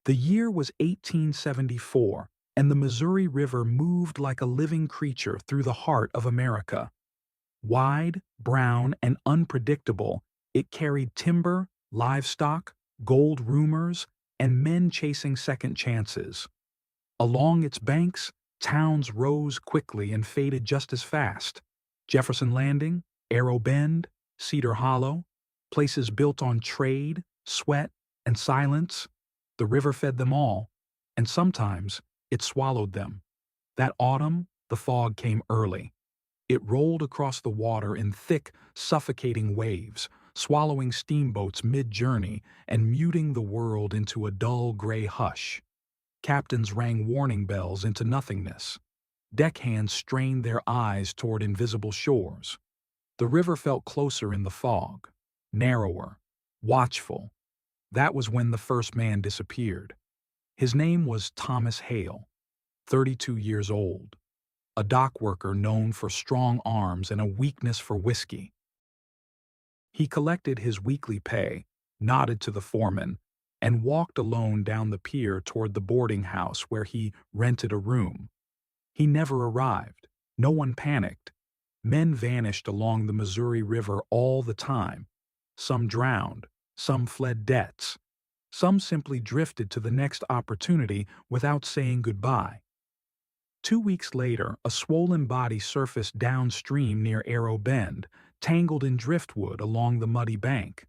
The year was 1874, and the Missouri River moved like a living creature through the heart of America. Wide, brown, and unpredictable, it carried timber, livestock, gold rumors, and men chasing second chances. Along its banks, towns rose quickly and faded just as fast. Jefferson Landing, Arrow Bend, Cedar Hollow, places built on trade, sweat, and silence. The river fed them all, and sometimes it swallowed them. That autumn, the fog came early. It rolled across the water in thick, suffocating waves, swallowing steamboats mid-journey and muting the world into a dull gray hush. Captains rang warning bells into nothingness. Deckhands strained their eyes toward invisible shores. The river felt closer in the fog, narrower, watchful. That was when the first man disappeared. His name was Thomas Hale, 32 years old, a dock worker known for strong arms and a weakness for whiskey. He collected his weekly pay, nodded to the foreman, and walked alone down the pier toward the boarding house where he rented a room. He never arrived. No one panicked. Men vanished along the Missouri River all the time. Some drowned, some fled debts. Some simply drifted to the next opportunity without saying goodbye. 2 weeks later, a swollen body surfaced downstream near Arrow Bend, tangled in driftwood along the muddy bank.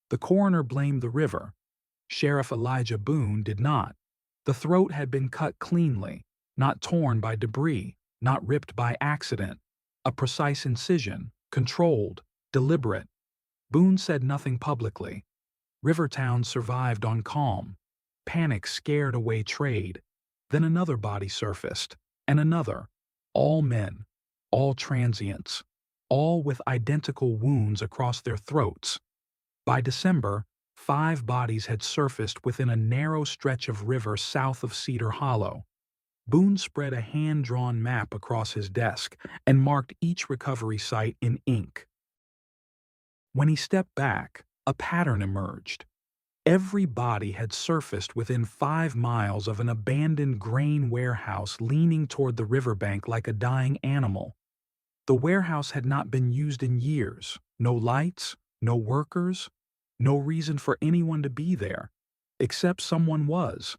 The coroner blamed the river. Sheriff Elijah Boone did not. The throat had been cut cleanly, not torn by debris, not ripped by accident. A precise incision, controlled, deliberate. Boone said nothing publicly. Rivertown survived on calm. Panic scared away trade. Then another body surfaced, and another. All men, all transients, all with identical wounds across their throats. By December, 5 bodies had surfaced within a narrow stretch of river south of Cedar Hollow. Boone spread a hand-drawn map across his desk and marked each recovery site in ink. When he stepped back, a pattern emerged. Every body had surfaced within 5 miles of an abandoned grain warehouse leaning toward the riverbank like a dying animal. The warehouse had not been used in years. No lights, no workers, no reason for anyone to be there, except someone was.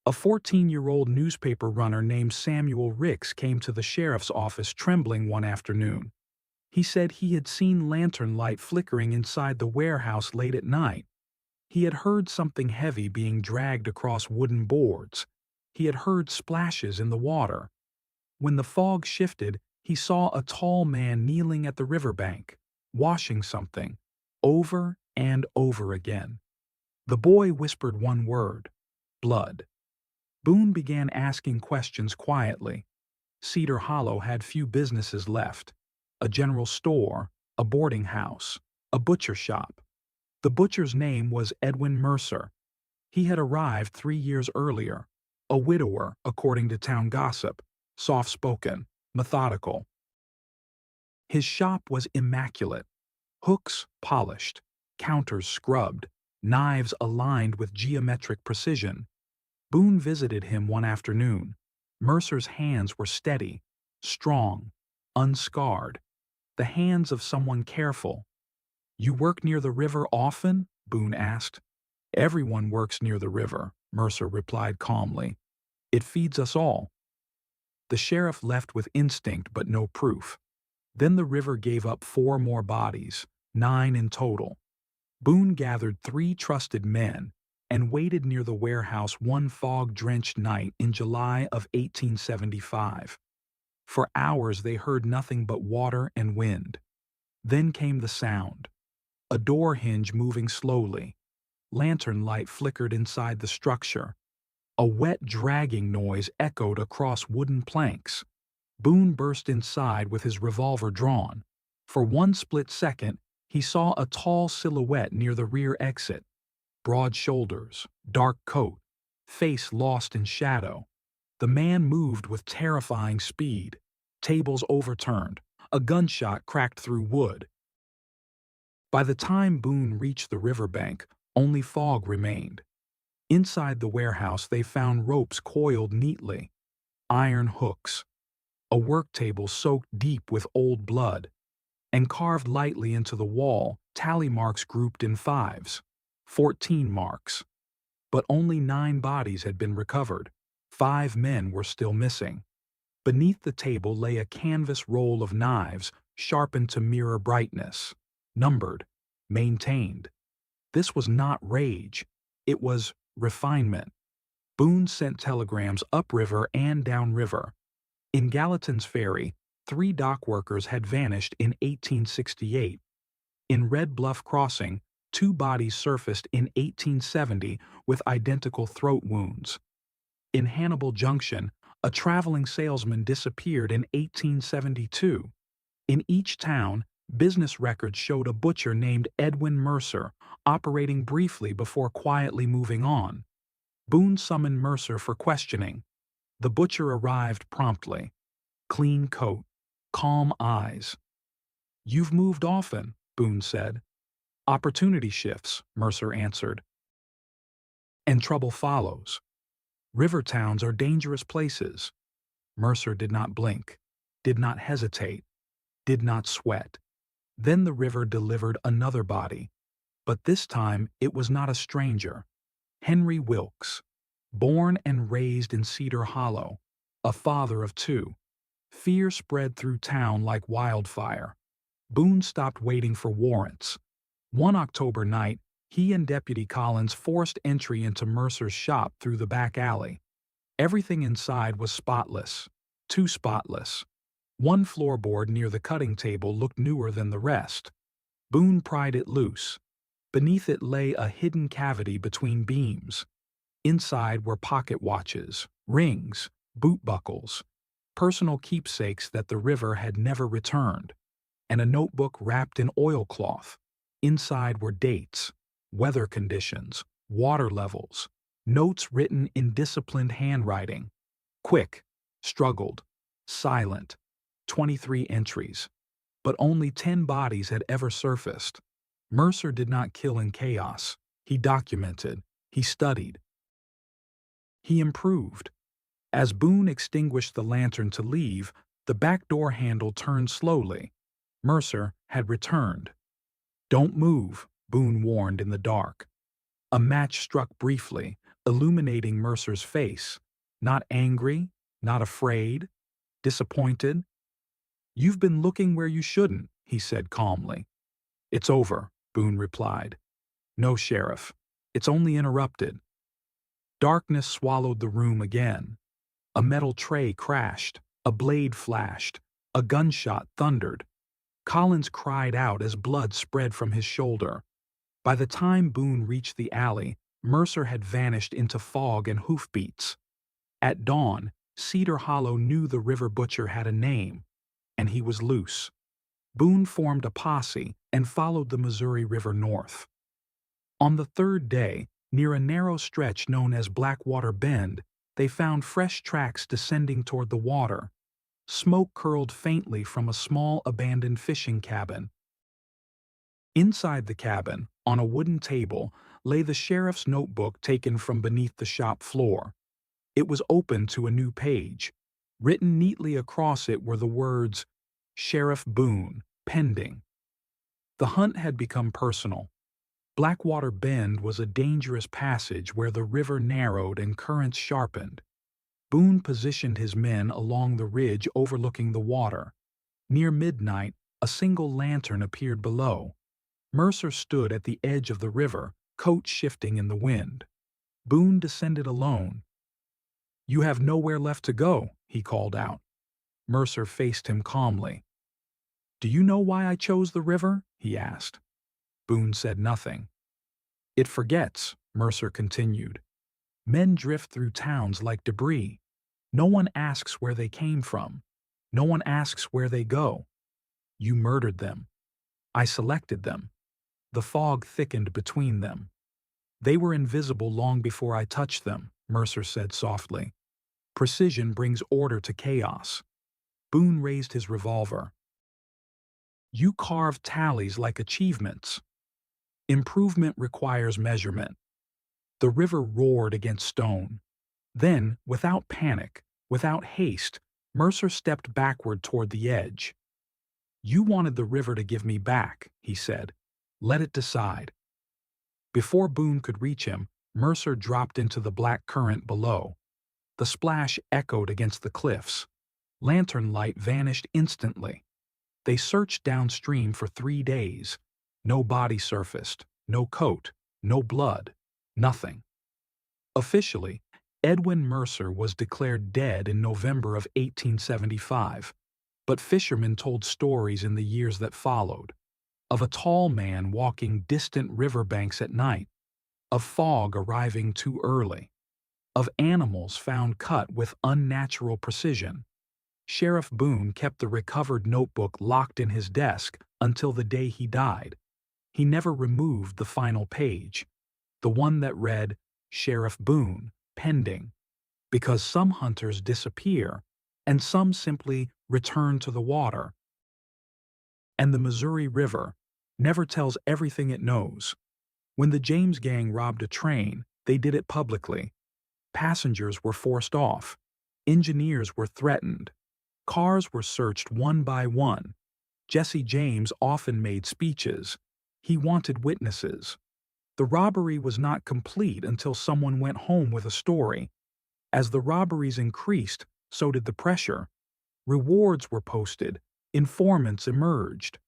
A 14-year-old newspaper runner named Samuel Ricks came to the sheriff's office trembling one afternoon. He said he had seen lantern light flickering inside the warehouse late at night. He had heard something heavy being dragged across wooden boards. He had heard splashes in the water. When the fog shifted, he saw a tall man kneeling at the riverbank, washing something, over and over again. The boy whispered one word: blood. Boone began asking questions quietly. Cedar Hollow had few businesses left: a general store, a boarding house, a butcher shop. The butcher's name was Edwin Mercer. He had arrived 3 years earlier, a widower according to town gossip, soft-spoken, methodical. His shop was immaculate: hooks polished, counters scrubbed, knives aligned with geometric precision. Boone visited him one afternoon. Mercer's hands were steady, strong, unscarred, the hands of someone careful. "You work near the river often?" Boone asked. "Everyone works near the river," Mercer replied calmly. "It feeds us all." The sheriff left with instinct but no proof. Then the river gave up 4 more bodies, 9 in total. Boone gathered 3 trusted men and waited near the warehouse one fog-drenched night in July of 1875. For hours they heard nothing but water and wind. Then came the sound. A door hinge moving slowly. Lantern light flickered inside the structure. A wet dragging noise echoed across wooden planks. Boone burst inside with his revolver drawn. For one split second, he saw a tall silhouette near the rear exit. Broad shoulders, dark coat, face lost in shadow. The man moved with terrifying speed. Tables overturned. A gunshot cracked through wood. By the time Boone reached the riverbank, only fog remained. Inside the warehouse, they found ropes coiled neatly, iron hooks, a work table soaked deep with old blood, and carved lightly into the wall, tally marks grouped in fives. 14 marks. But only 9 bodies had been recovered. 5 men were still missing. Beneath the table lay a canvas roll of knives, sharpened to mirror brightness. Numbered. Maintained. This was not rage. It was refinement. Boone sent telegrams upriver and downriver. In Gallatin's Ferry, 3 dock workers had vanished in 1868. In Red Bluff Crossing, 2 bodies surfaced in 1870 with identical throat wounds. In Hannibal Junction, a traveling salesman disappeared in 1872. In each town, business records showed a butcher named Edwin Mercer operating briefly before quietly moving on. Boone summoned Mercer for questioning. The butcher arrived promptly. Clean coat, calm eyes. "You've moved often," Boone said. "Opportunity shifts," Mercer answered. "And trouble follows. River towns are dangerous places." Mercer did not blink, did not hesitate, did not sweat. Then the river delivered another body. But this time it was not a stranger. Henry Wilkes, born and raised in Cedar Hollow, a father of 2. Fear spread through town like wildfire. Boone stopped waiting for warrants. One October night, he and Deputy Collins forced entry into Mercer's shop through the back alley. Everything inside was spotless, too spotless. One floorboard near the cutting table looked newer than the rest. Boone pried it loose. Beneath it lay a hidden cavity between beams. Inside were pocket watches, rings, boot buckles, personal keepsakes that the river had never returned, and a notebook wrapped in oilcloth. Inside were dates, weather conditions, water levels, notes written in disciplined handwriting. Quick, struggled, silent. 23 entries. But only 10 bodies had ever surfaced. Mercer did not kill in chaos. He documented. He studied. He improved. As Boone extinguished the lantern to leave, the back door handle turned slowly. Mercer had returned. "Don't move," Boone warned in the dark. A match struck briefly, illuminating Mercer's face. Not angry, not afraid, disappointed. "You've been looking where you shouldn't," he said calmly. "It's over," Boone replied. "No, Sheriff. It's only interrupted." Darkness swallowed the room again. A metal tray crashed, a blade flashed, a gunshot thundered. Collins cried out as blood spread from his shoulder. By the time Boone reached the alley, Mercer had vanished into fog and hoofbeats. At dawn, Cedar Hollow knew the river butcher had a name, and he was loose. Boone formed a posse and followed the Missouri River north. On the 3rd day, near a narrow stretch known as Blackwater Bend, they found fresh tracks descending toward the water. Smoke curled faintly from a small abandoned fishing cabin. Inside the cabin, on a wooden table, lay the sheriff's notebook taken from beneath the shop floor. It was open to a new page. Written neatly across it were the words, "Sheriff Boone, pending." The hunt had become personal. Blackwater Bend was a dangerous passage where the river narrowed and currents sharpened. Boone positioned his men along the ridge overlooking the water. Near midnight, a single lantern appeared below. Mercer stood at the edge of the river, coat shifting in the wind. Boone descended alone. "You have nowhere left to go," he called out. Mercer faced him calmly. "Do you know why I chose the river?" he asked. Boone said nothing. "It forgets," Mercer continued. "Men drift through towns like debris. No one asks where they came from. No one asks where they go. You murdered them. I selected them. The fog thickened between them. They were invisible long before I touched them," Mercer said softly. "Precision brings order to chaos." Boone raised his revolver. "You carved tallies like achievements. Improvement requires measurement. The river roared against stone. Then, without panic, without haste, Mercer stepped backward toward the edge. "You wanted the river to give me back," he said. "Let it decide." Before Boone could reach him, Mercer dropped into the black current below. The splash echoed against the cliffs. Lantern light vanished instantly. They searched downstream for 3 days. No body surfaced, no coat, no blood, nothing. Officially, Edwin Mercer was declared dead in November of 1875, but fishermen told stories in the years that followed, of a tall man walking distant riverbanks at night, of fog arriving too early, of animals found cut with unnatural precision. Sheriff Boone kept the recovered notebook locked in his desk until the day he died. He never removed the final page, the one that read, "Sheriff Boone, pending," because some hunters disappear and some simply return to the water. And the Missouri River never tells everything it knows. When the James Gang robbed a train, they did it publicly. Passengers were forced off. Engineers were threatened. Cars were searched one by one. Jesse James often made speeches. He wanted witnesses. The robbery was not complete until someone went home with a story. As the robberies increased, so did the pressure. Rewards were posted. Informants emerged.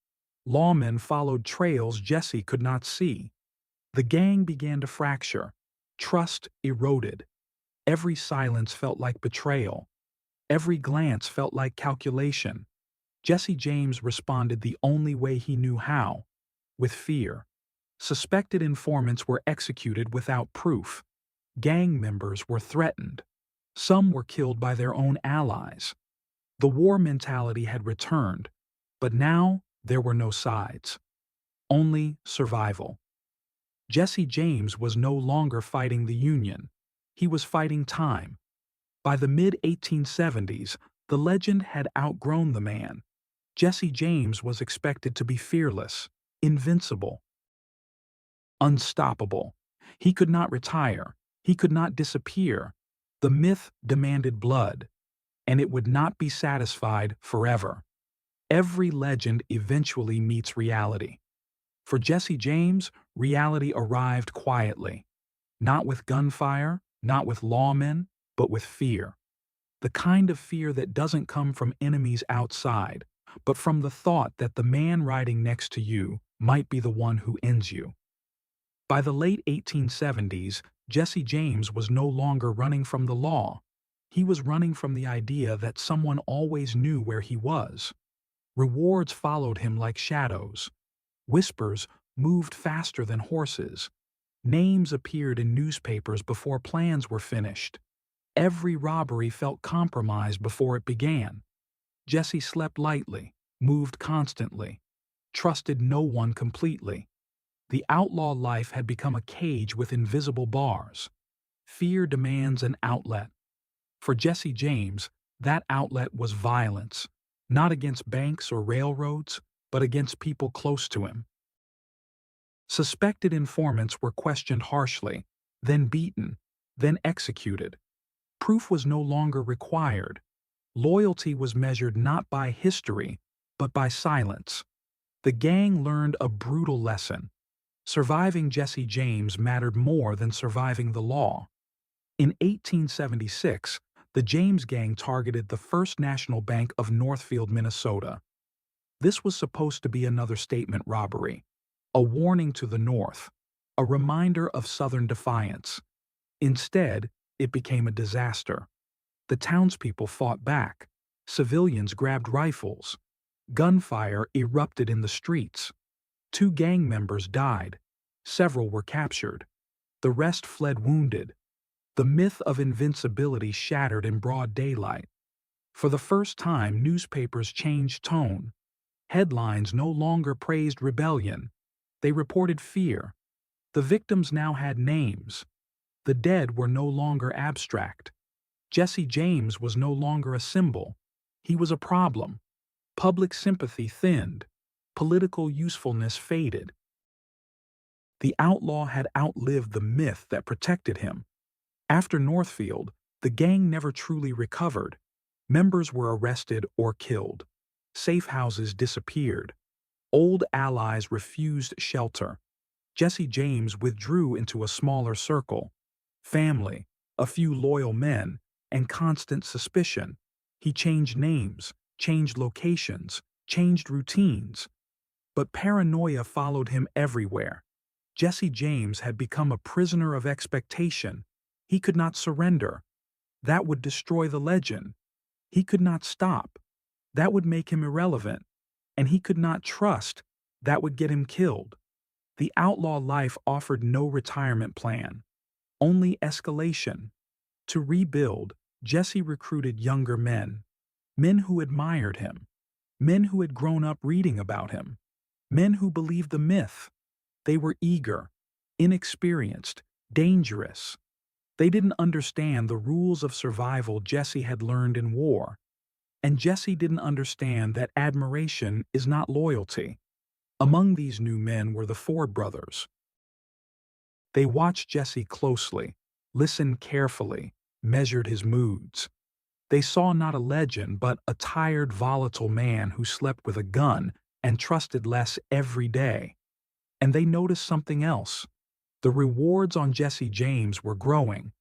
Lawmen followed trails Jesse could not see. The gang began to fracture. Trust eroded. Every silence felt like betrayal. Every glance felt like calculation. Jesse James responded the only way he knew how, with fear. Suspected informants were executed without proof. Gang members were threatened. Some were killed by their own allies. The war mentality had returned, but now there were no sides. Only survival. Jesse James was no longer fighting the Union. He was fighting time. By the mid-1870s, the legend had outgrown the man. Jesse James was expected to be fearless, invincible, unstoppable. He could not retire. He could not disappear. The myth demanded blood, and it would not be satisfied forever. Every legend eventually meets reality. For Jesse James, reality arrived quietly. Not with gunfire, not with lawmen, but with fear. The kind of fear that doesn't come from enemies outside, but from the thought that the man riding next to you might be the one who ends you. By the late 1870s, Jesse James was no longer running from the law. He was running from the idea that someone always knew where he was. Rewards followed him like shadows. Whispers moved faster than horses. Names appeared in newspapers before plans were finished. Every robbery felt compromised before it began. Jesse slept lightly, moved constantly, trusted no one completely. The outlaw life had become a cage with invisible bars. Fear demands an outlet. For Jesse James, that outlet was violence, not against banks or railroads, but against people close to him. Suspected informants were questioned harshly, then beaten, then executed. Proof was no longer required. Loyalty was measured not by history, but by silence. The gang learned a brutal lesson. Surviving Jesse James mattered more than surviving the law. In 1876, the James Gang targeted the First National Bank of Northfield, Minnesota. This was supposed to be another statement robbery, a warning to the North, a reminder of Southern defiance. Instead, it became a disaster. The townspeople fought back. Civilians grabbed rifles. Gunfire erupted in the streets. 2 gang members died. Several were captured. The rest fled wounded. The myth of invincibility shattered in broad daylight. For the first time, newspapers changed tone. Headlines no longer praised rebellion. They reported fear. The victims now had names. The dead were no longer abstract. Jesse James was no longer a symbol. He was a problem. Public sympathy thinned. Political usefulness faded. The outlaw had outlived the myth that protected him. After Northfield, the gang never truly recovered. Members were arrested or killed. Safe houses disappeared. Old allies refused shelter. Jesse James withdrew into a smaller circle. Family, a few loyal men, and constant suspicion. He changed names, changed locations, changed routines. But paranoia followed him everywhere. Jesse James had become a prisoner of expectation. He could not surrender. That would destroy the legend. He could not stop. That would make him irrelevant. And he could not trust. That would get him killed. The outlaw life offered no retirement plan, only escalation. To rebuild, Jesse recruited younger men, men who admired him, men who had grown up reading about him, men who believed the myth. They were eager, inexperienced, dangerous. They didn't understand the rules of survival Jesse had learned in war. And Jesse didn't understand that admiration is not loyalty. Among these new men were the Ford brothers. They watched Jesse closely, listened carefully, measured his moods. They saw not a legend, but a tired, volatile man who slept with a gun and trusted less every day. And they noticed something else. The rewards on Jesse James were growing.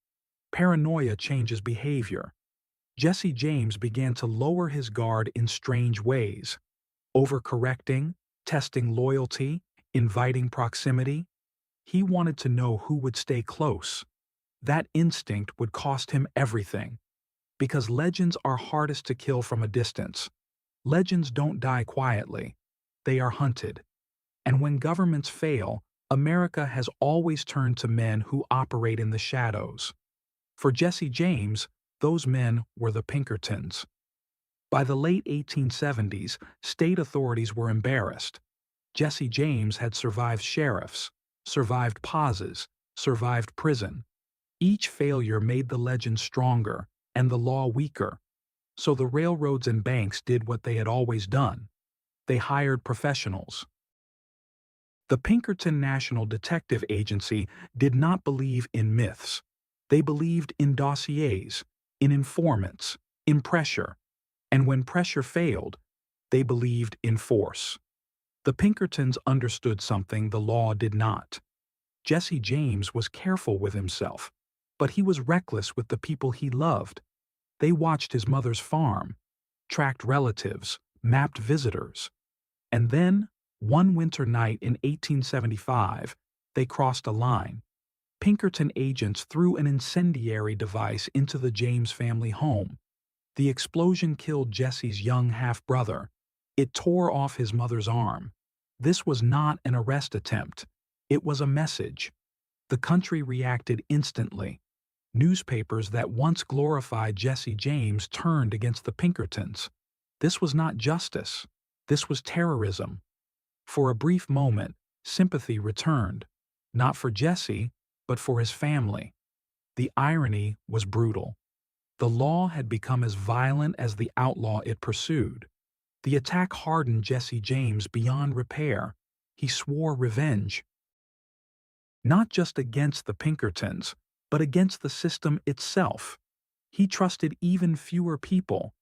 Paranoia changes behavior. Jesse James began to lower his guard in strange ways, overcorrecting, testing loyalty, inviting proximity. He wanted to know who would stay close. That instinct would cost him everything. Because legends are hardest to kill from a distance. Legends don't die quietly. They are hunted. And when governments fail, America has always turned to men who operate in the shadows. For Jesse James, those men were the Pinkertons. By the late 1870s, state authorities were embarrassed. Jesse James had survived sheriffs, survived pauses, survived prison. Each failure made the legend stronger and the law weaker. So the railroads and banks did what they had always done. They hired professionals. The Pinkerton National Detective Agency did not believe in myths. They believed in dossiers, in informants, in pressure. And when pressure failed, they believed in force. The Pinkertons understood something the law did not. Jesse James was careful with himself, but he was reckless with the people he loved. They watched his mother's farm, tracked relatives, mapped visitors. And then, one winter night in 1875, they crossed a line. Pinkerton agents threw an incendiary device into the James family home. The explosion killed Jesse's young half-brother. It tore off his mother's arm. This was not an arrest attempt. It was a message. The country reacted instantly. Newspapers that once glorified Jesse James turned against the Pinkertons. This was not justice. This was terrorism. For a brief moment, sympathy returned, not for Jesse, but for his family. The irony was brutal. The law had become as violent as the outlaw it pursued. The attack hardened Jesse James beyond repair. He swore revenge. Not just against the Pinkertons, but against the system itself. He trusted even fewer people,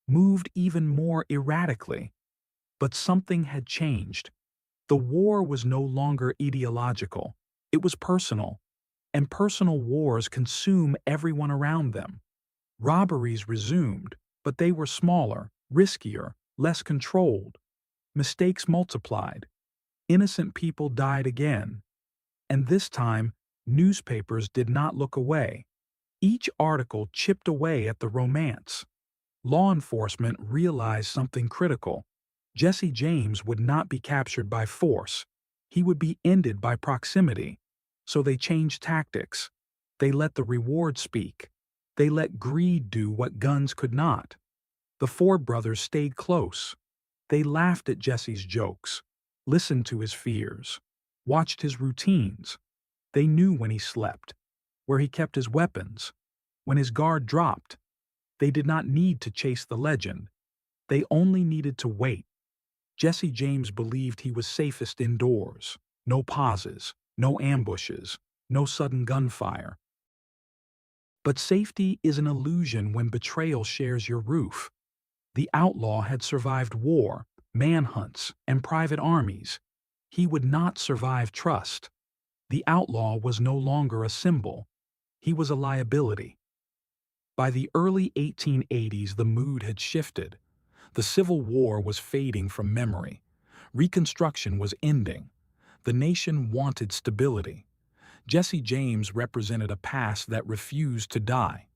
moved even more erratically. But something had changed. The war was no longer ideological. It was personal. And personal wars consume everyone around them. Robberies resumed, but they were smaller, riskier, less controlled. Mistakes multiplied. Innocent people died again. And this time, newspapers did not look away. Each article chipped away at the romance. Law enforcement realized something critical. Jesse James would not be captured by force. He would be ended by proximity. So they changed tactics. They let the reward speak. They let greed do what guns could not. The Ford brothers stayed close. They laughed at Jesse's jokes, listened to his fears, watched his routines. They knew when he slept, where he kept his weapons, when his guard dropped. They did not need to chase the legend. They only needed to wait. Jesse James believed he was safest indoors. No pauses, no ambushes, no sudden gunfire. But safety is an illusion when betrayal shares your roof. The outlaw had survived war, manhunts, and private armies. He would not survive trust. The outlaw was no longer a symbol. He was a liability. By the early 1880s, the mood had shifted. The Civil War was fading from memory. Reconstruction was ending. The nation wanted stability. Jesse James represented a past that refused to die.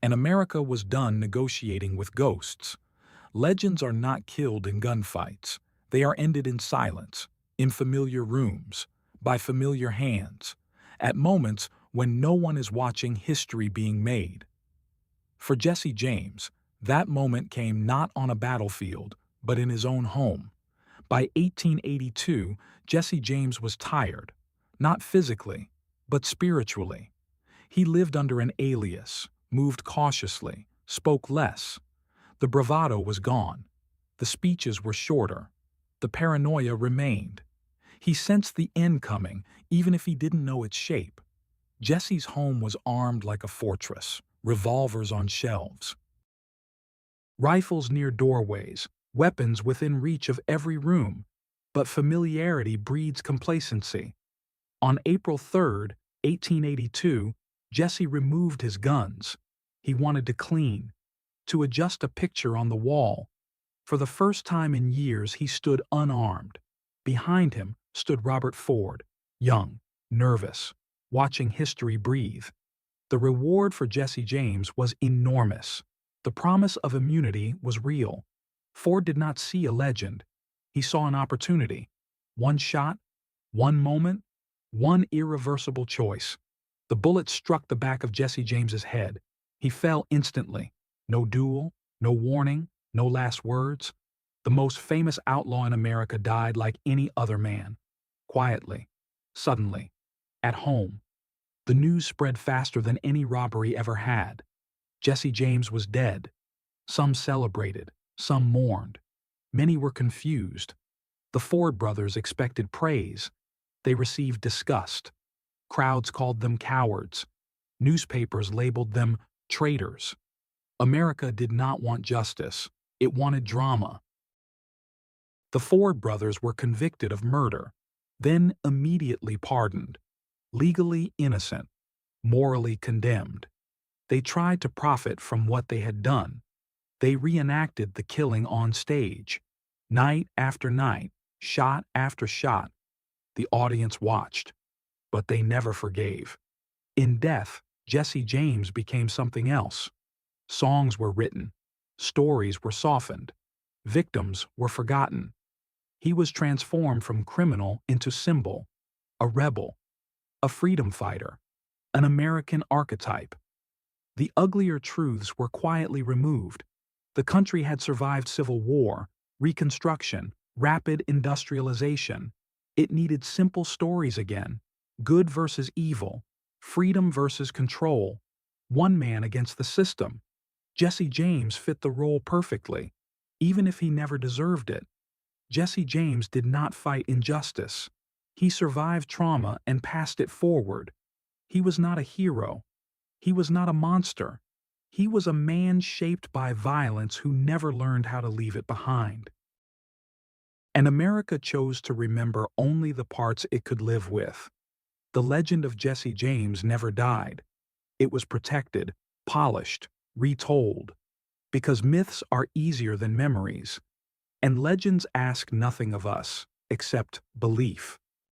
And America was done negotiating with ghosts. Legends are not killed in gunfights. They are ended in silence, in familiar rooms, by familiar hands, at moments when no one is watching history being made. For Jesse James, that moment came not on a battlefield, but in his own home. By 1882, Jesse James was tired, not physically, but spiritually. He lived under an alias, moved cautiously, spoke less. The bravado was gone. The speeches were shorter. The paranoia remained. He sensed the end coming, even if he didn't know its shape. Jesse's home was armed like a fortress, revolvers on shelves, rifles near doorways, weapons within reach of every room. But familiarity breeds complacency. On April 3, 1882, Jesse removed his guns. He wanted to clean, to adjust a picture on the wall. For the first time in years, he stood unarmed. Behind him stood Robert Ford, young, nervous, watching history breathe. The reward for Jesse James was enormous. The promise of immunity was real. Ford did not see a legend. He saw an opportunity. One shot, one moment, one irreversible choice. The bullet struck the back of Jesse James's head. He fell instantly. No duel, no warning, no last words. The most famous outlaw in America died like any other man. Quietly, suddenly, at home. The news spread faster than any robbery ever had. Jesse James was dead. Some celebrated, some mourned. Many were confused. The Ford brothers expected praise. They received disgust. Crowds called them cowards. Newspapers labeled them traitors. America did not want justice. It wanted drama. The Ford brothers were convicted of murder, then immediately pardoned. Legally innocent, morally condemned. They tried to profit from what they had done. They reenacted the killing on stage. Night after night, shot after shot. The audience watched, but they never forgave. In death, Jesse James became something else. Songs were written. Stories were softened. Victims were forgotten. He was transformed from criminal into symbol, a rebel, a freedom fighter, an American archetype. The uglier truths were quietly removed. The country had survived civil war, reconstruction, rapid industrialization. It needed simple stories again. Good versus evil, freedom versus control, one man against the system. Jesse James fit the role perfectly, even if he never deserved it. Jesse James did not fight injustice. He survived trauma and passed it forward. He was not a hero. He was not a monster. He was a man shaped by violence who never learned how to leave it behind. And America chose to remember only the parts it could live with. The legend of Jesse James never died. It was protected, polished, retold. Because myths are easier than memories. And legends ask nothing of us except belief.